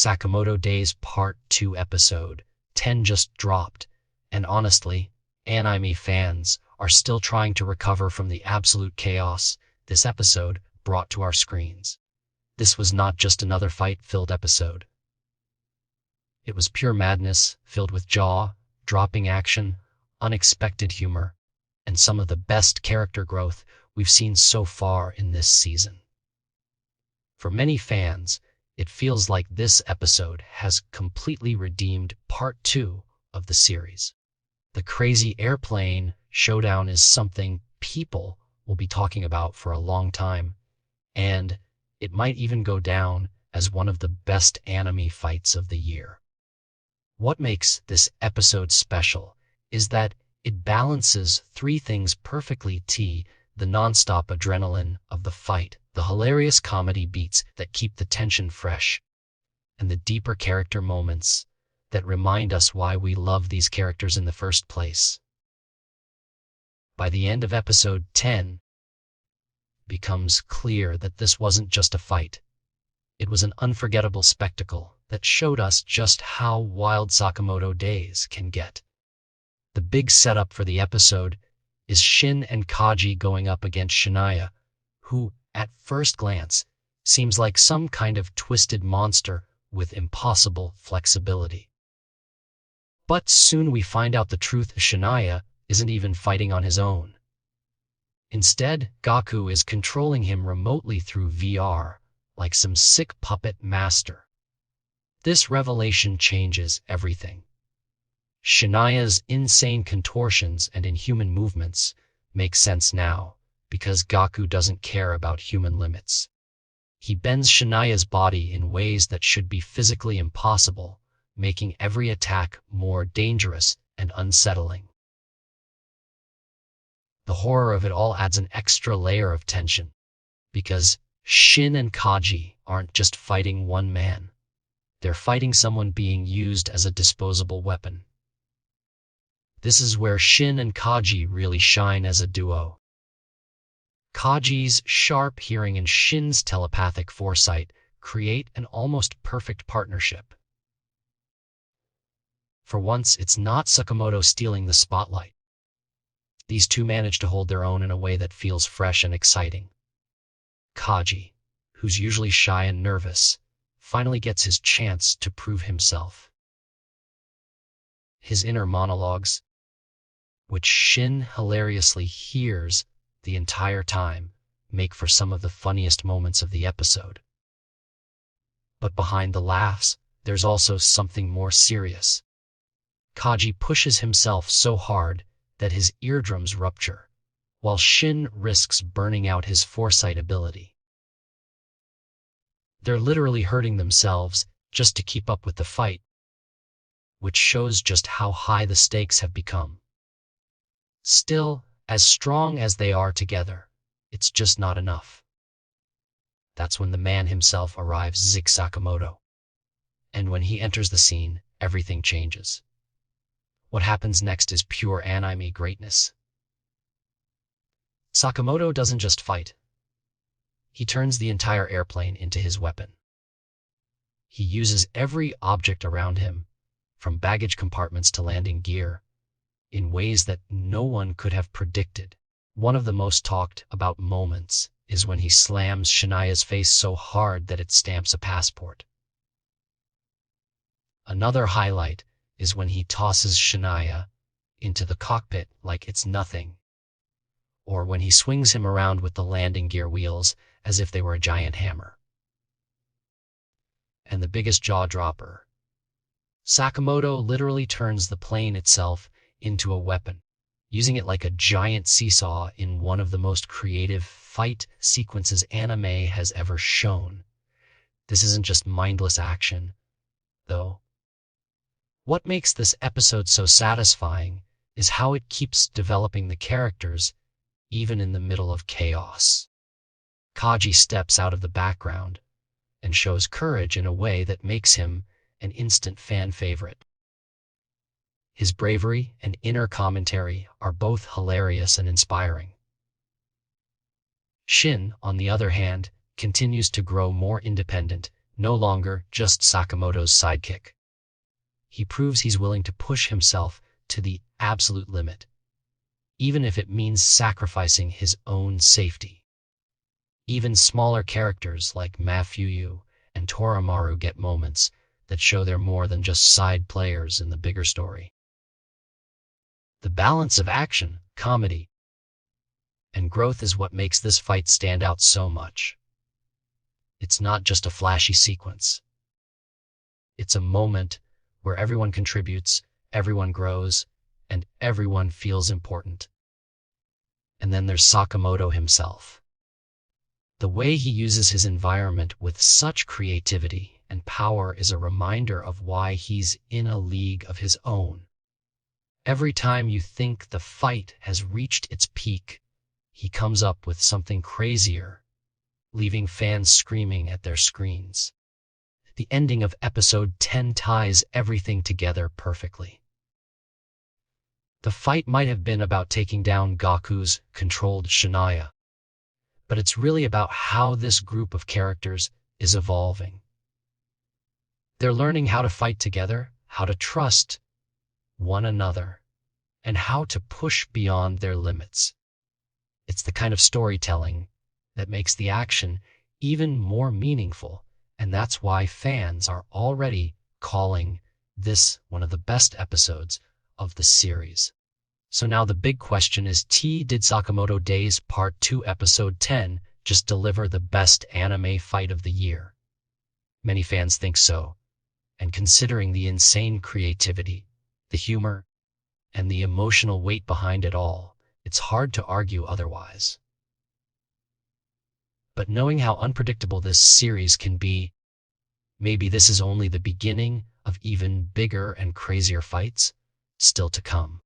Sakamoto Days Part 2 episode 10 just dropped, and honestly, anime fans are still trying to recover from the absolute chaos this episode brought to our screens. This was not just another fight-filled episode. It was pure madness, filled with jaw-dropping action, unexpected humor, and some of the best character growth we've seen so far in this season. For many fans, it feels like this episode has completely redeemed Part 2 of the series. The crazy airplane showdown is something people will be talking about for a long time, and it might even go down as one of the best anime fights of the year. What makes this episode special is that it balances three things perfectly: the non-stop adrenaline of the fight, the hilarious comedy beats that keep the tension fresh, and the deeper character moments that remind us why we love these characters in the first place. By the end of episode 10, it becomes clear that this wasn't just a fight. It was an unforgettable spectacle that showed us just how wild Sakamoto Days can get. The big setup for the episode is Shin and Kaji going up against Shinaya, who, at first glance, seems like some kind of twisted monster with impossible flexibility. But soon we find out the truth: Shinaya isn't even fighting on his own. Instead, Gaku is controlling him remotely through VR, like some sick puppet master. This revelation changes everything. Shinaya's insane contortions and inhuman movements make sense now, because Gaku doesn't care about human limits. He bends Shinaya's body in ways that should be physically impossible, making every attack more dangerous and unsettling. The horror of it all adds an extra layer of tension, because Shin and Kaji aren't just fighting one man. They're fighting someone being used as a disposable weapon. This is where Shin and Kaji really shine as a duo. Kaji's sharp hearing and Shin's telepathic foresight create an almost perfect partnership. For once, it's not Sakamoto stealing the spotlight. These two manage to hold their own in a way that feels fresh and exciting. Kaji, who's usually shy and nervous, finally gets his chance to prove himself. His inner monologues, which Shin hilariously hears the entire time, make for some of the funniest moments of the episode. But behind the laughs, there's also something more serious. Kaji pushes himself so hard that his eardrums rupture, while Shin risks burning out his foresight ability. They're literally hurting themselves just to keep up with the fight, which shows just how high the stakes have become. Still, as strong as they are together, it's just not enough. That's when the man himself arrives, Sakamoto. And when he enters the scene, everything changes. What happens next is pure anime greatness. Sakamoto doesn't just fight. He turns the entire airplane into his weapon. He uses every object around him, from baggage compartments to landing gear, in ways that no one could have predicted. One of the most talked about moments is when he slams Shinaya's face so hard that it stamps a passport. Another highlight is when he tosses Shinaya into the cockpit like it's nothing, or when he swings him around with the landing gear wheels as if they were a giant hammer. And the biggest jaw-dropper, Sakamoto literally turns the plane itself into a weapon, using it like a giant seesaw in one of the most creative fight sequences anime has ever shown. This isn't just mindless action, though. What makes this episode so satisfying is how it keeps developing the characters, even in the middle of chaos. Kaji steps out of the background and shows courage in a way that makes him an instant fan favorite. His bravery and inner commentary are both hilarious and inspiring. Shin, on the other hand, continues to grow more independent, no longer just Sakamoto's sidekick. He proves he's willing to push himself to the absolute limit, even if it means sacrificing his own safety. Even smaller characters like Mafuyu and Torimaru get moments that show they're more than just side players in the bigger story. The balance of action, comedy, and growth is what makes this fight stand out so much. It's not just a flashy sequence. It's a moment where everyone contributes, everyone grows, and everyone feels important. And then there's Sakamoto himself. The way he uses his environment with such creativity and power is a reminder of why he's in a league of his own. Every time you think the fight has reached its peak, he comes up with something crazier, leaving fans screaming at their screens. The ending of episode 10 ties everything together perfectly. The fight might have been about taking down Gaku's controlled Shinaya, but it's really about how this group of characters is evolving. They're learning how to fight together, how to trust one another, and how to push beyond their limits. It's the kind of storytelling that makes the action even more meaningful, and that's why fans are already calling this one of the best episodes of the series. So now the big question is, did Sakamoto Days Part 2 Episode 10 just deliver the best anime fight of the year? Many fans think so, and considering the insane creativity, the humor, and the emotional weight behind it all, it's hard to argue otherwise. But knowing how unpredictable this series can be, maybe this is only the beginning of even bigger and crazier fights still to come.